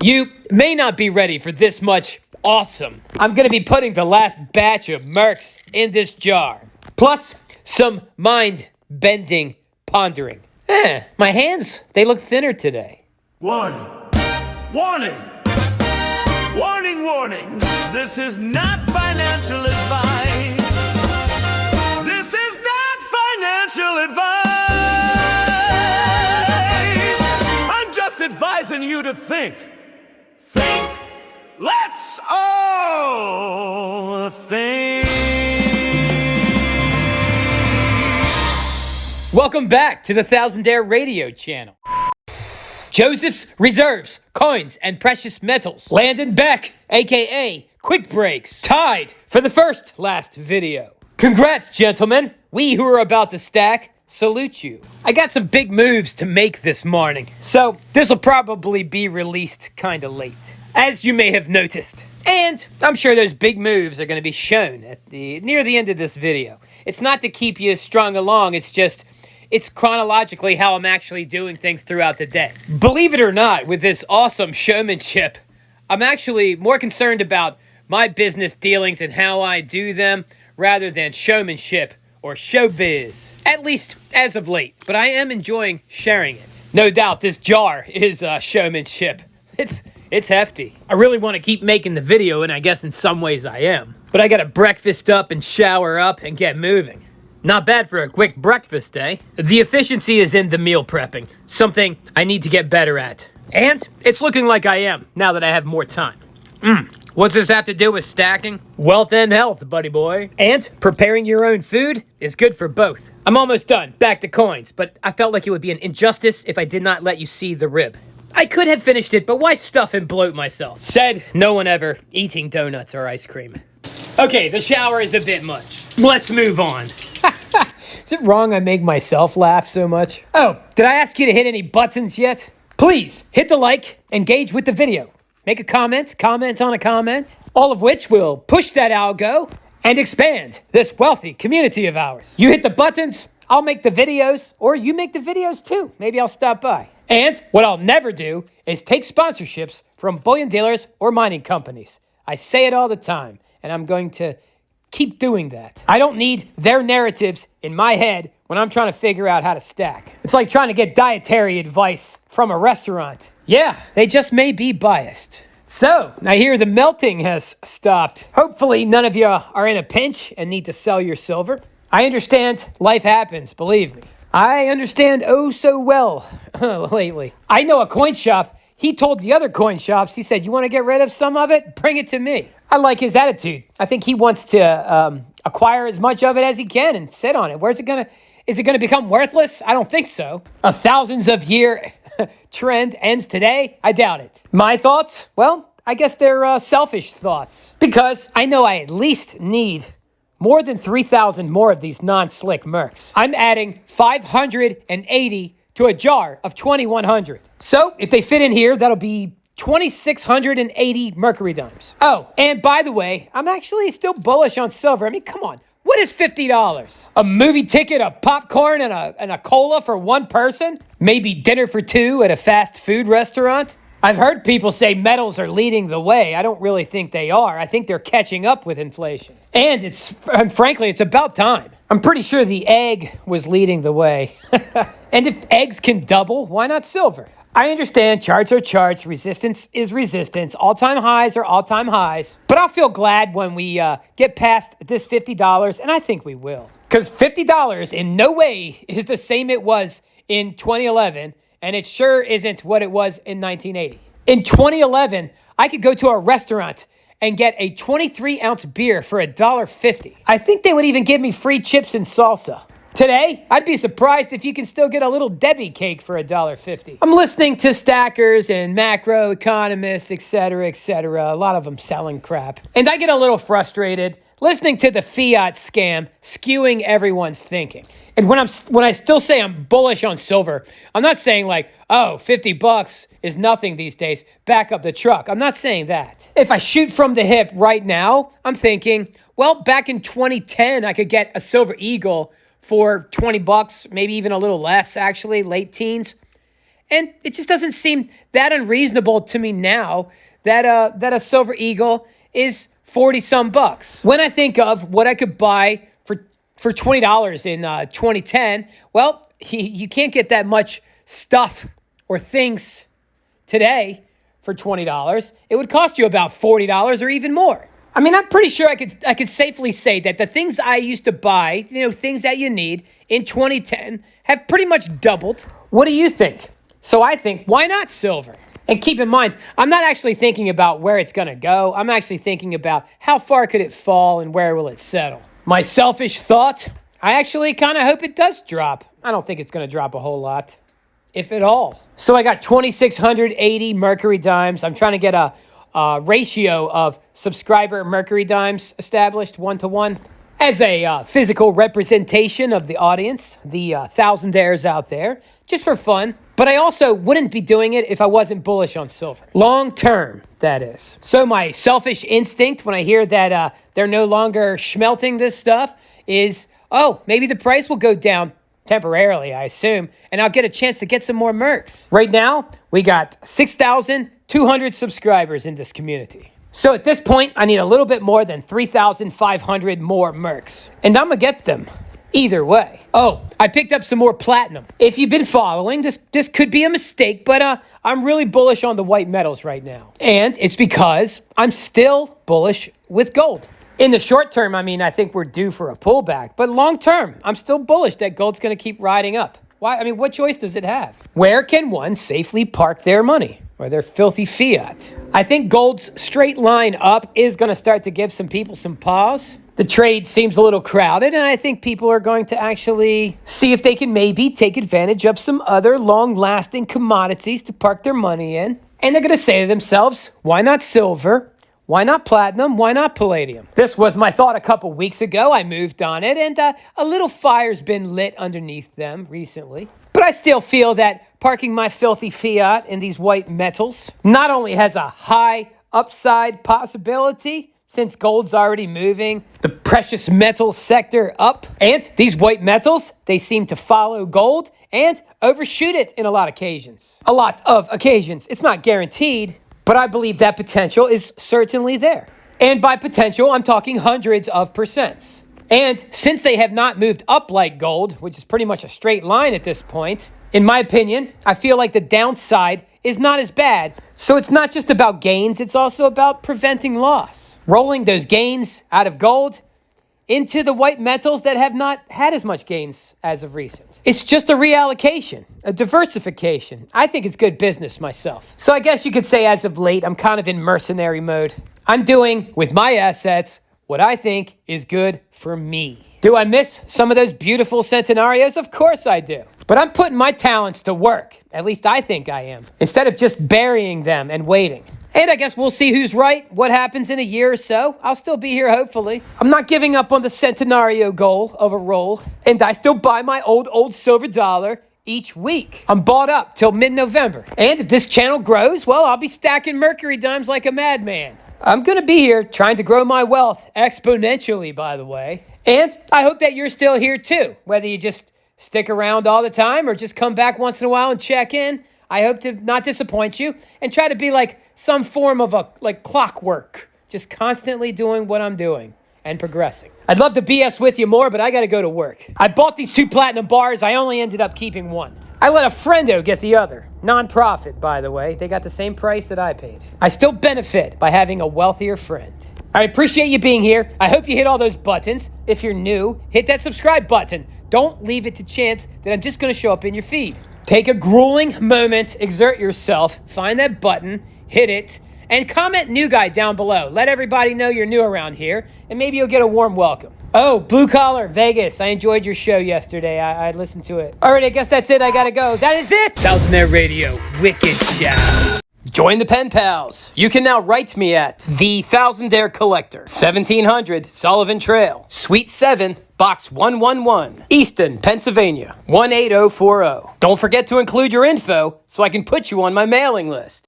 You may not be ready for this much awesome. I'm going to be putting the last batch of Mercs in this jar. Plus, some mind-bending pondering. My hands, they look thinner today. Warning! Warning! Warning, warning! This is not financial advice. This is not financial advice. I'm just advising you to think. Think. Let's all think. Welcome back to the Thousandaire Radio channel. Joseph's Reserves, Coins, and Precious Metals. Landon Beck, a.k.a. Quick Breaks, tied for the last video. Congrats, gentlemen. We who are about to stack salute you. I got some big moves to make this morning, so this will probably be released kinda late, as you may have noticed. And I'm sure those big moves are going to be shown near the end of this video. It's not to keep you strung along, it's chronologically how I'm actually doing things throughout the day. Believe it or not, with this awesome showmanship, I'm actually more concerned about my business dealings and how I do them rather than showmanship or showbiz, at least as of late. But I am enjoying sharing it. No doubt this jar is showmanship. It's hefty. I really want to keep making the video, and I guess in some ways I am. But I gotta breakfast up and shower up and get moving. Not bad for a quick breakfast, eh? The efficiency is in the meal prepping, something I need to get better at. And it's looking like I am, now that I have more time. What's this have to do with stacking? Wealth and health, buddy boy. And preparing your own food is good for both. I'm almost done, back to coins, but I felt like it would be an injustice if I did not let you see the rib. I could have finished it, but why stuff and bloat myself? Said no one ever eating donuts or ice cream. Okay, the shower is a bit much. Let's move on. Is it wrong I make myself laugh so much? Oh, did I ask you to hit any buttons yet? Please, hit the like, engage with the video. Make a comment on a comment, all of which will push that algo and expand this wealthy community of ours. You hit the buttons, I'll make the videos, or you make the videos too. Maybe I'll stop by. And what I'll never do is take sponsorships from bullion dealers or mining companies. I say it all the time, and I'm going to keep doing that. I don't need their narratives in my head when I'm trying to figure out how to stack. It's like trying to get dietary advice from a restaurant. Yeah, they just may be biased. So, I hear the melting has stopped. Hopefully none of you are in a pinch and need to sell your silver. I understand life happens, believe me. I understand oh so well lately. I know a coin shop. He told the other coin shops, he said, you want to get rid of some of it? Bring it to me. I like his attitude. I think he wants to acquire as much of it as he can and sit on it. Is it going to become worthless? I don't think so. A thousands of year trend ends today? I doubt it. My thoughts? Well, I guess they're selfish thoughts. Because I know I at least need more than 3,000 more of these non-slick Mercs. I'm adding 580 to a jar of 2,100. So, if they fit in here, that'll be 2,680 Mercury dimes. Oh, and by the way, I'm actually still bullish on silver. I mean, come on. What is $50? A movie ticket, a popcorn, and a cola for one person? Maybe dinner for two at a fast food restaurant? I've heard people say metals are leading the way. I don't really think they are. I think they're catching up with inflation. And frankly, it's about time. I'm pretty sure the egg was leading the way. And if eggs can double, why not silver? I understand charts are charts, resistance is resistance, all-time highs are all-time highs. But I'll feel glad when we get past this $50, and I think we will. Because $50 in no way is the same it was in 2011, and it sure isn't what it was in 1980. In 2011, I could go to a restaurant and get a 23-ounce beer for $1.50. I think they would even give me free chips and salsa. Today, I'd be surprised if you can still get a little Debbie cake for $1.50. I'm listening to stackers and macro economists, etc., a lot of them selling crap. And I get a little frustrated listening to the fiat scam skewing everyone's thinking. And when I still say I'm bullish on silver, I'm not saying like, oh, $50 is nothing these days, back up the truck. I'm not saying that. If I shoot from the hip right now, I'm thinking, well, back in 2010, I could get a silver eagle for $20, maybe even a little less, actually, late teens. And it just doesn't seem that unreasonable to me now that a silver eagle is 40 some bucks. When I think of what I could buy for $20 in 2010, well, you can't get that much stuff or things today for $20. It would cost you about $40 or even more. I mean, I'm pretty sure I could safely say that the things I used to buy, things that you need in 2010 have pretty much doubled. What do you think? So I think, why not silver? And keep in mind, I'm not actually thinking about where it's going to go. I'm actually thinking about how far could it fall and where will it settle. My selfish thought, I actually kind of hope it does drop. I don't think it's going to drop a whole lot, if at all. So I got 2,680 Mercury dimes. I'm trying to get a ratio of subscriber Mercury dimes established 1-to-1 as a physical representation of the audience, the thousandaires out there, just for fun. But I also wouldn't be doing it if I wasn't bullish on silver. Long term, that is. So my selfish instinct when I hear that they're no longer schmelting this stuff is, oh, maybe the price will go down temporarily, I assume, and I'll get a chance to get some more mercs. Right now, we got 6,200 subscribers in this community. So at this point, I need a little bit more than 3,500 more mercs. And I'm gonna get them either way. Oh, I picked up some more platinum. If you've been following, this could be a mistake, but I'm really bullish on the white metals right now. And it's because I'm still bullish with gold. In the short term, I think we're due for a pullback. But long term, I'm still bullish that gold's going to keep riding up. Why? What choice does it have? Where can one safely park their money or their filthy fiat? I think gold's straight line up is going to start to give some people some pause. The trade seems a little crowded, and I think people are going to actually see if they can maybe take advantage of some other long-lasting commodities to park their money in. And they're going to say to themselves, why not silver? Why not platinum? Why not palladium? This was my thought a couple weeks ago. I moved on it, and a little fire's been lit underneath them recently. But I still feel that parking my filthy fiat in these white metals not only has a high upside possibility, since gold's already moving the precious metals sector up, and these white metals, they seem to follow gold and overshoot it in a lot of occasions. A lot of occasions. It's not guaranteed, but I believe that potential is certainly there. And by potential, I'm talking hundreds of percents. And since they have not moved up like gold, which is pretty much a straight line at this point, in my opinion, I feel like the downside is not as bad. So it's not just about gains, it's also about preventing loss. Rolling those gains out of gold into the white metals that have not had as much gains as of recent. It's just a reallocation, a diversification. I think it's good business myself. So I guess you could say as of late, I'm kind of in mercenary mode. I'm doing with my assets what I think is good for me. Do I miss some of those beautiful centenarios? Of course I do. But I'm putting my talents to work. At least I think I am. Instead of just burying them and waiting. And I guess we'll see who's right, what happens in a year or so. I'll still be here, hopefully. I'm not giving up on the centenario goal of a roll. And I still buy my old silver dollar each week. I'm bought up till mid-November. And if this channel grows, well, I'll be stacking Mercury dimes like a madman. I'm going to be here trying to grow my wealth exponentially, by the way. And I hope that you're still here too, whether you just stick around all the time or just come back once in a while and check in. I hope to not disappoint you and try to be like some form of clockwork, just constantly doing what I'm doing and progressing. I'd love to BS with you more, but I got to go to work. I bought these 2 platinum bars. I only ended up keeping 1. I let a friendo get the other. Non-profit, by the way. They got the same price that I paid. I still benefit by having a wealthier friend. I appreciate you being here. I hope you hit all those buttons. If you're new, hit that subscribe button. Don't leave it to chance that I'm just going to show up in your feed. Take a grueling moment, exert yourself, find that button, hit it, and comment new guy down below. Let everybody know you're new around here, and maybe you'll get a warm welcome. Oh, Blue Collar, Vegas. I enjoyed your show yesterday. I listened to it. All right, I guess that's it. I gotta go. That is it. Thousandaire Radio, Wicked Show. Join the pen pals. You can now write me at The Thousandaire Collector, 1700 Sullivan Trail, Suite 7, Box 111, Easton, Pennsylvania, 18040. Don't forget to include your info so I can put you on my mailing list.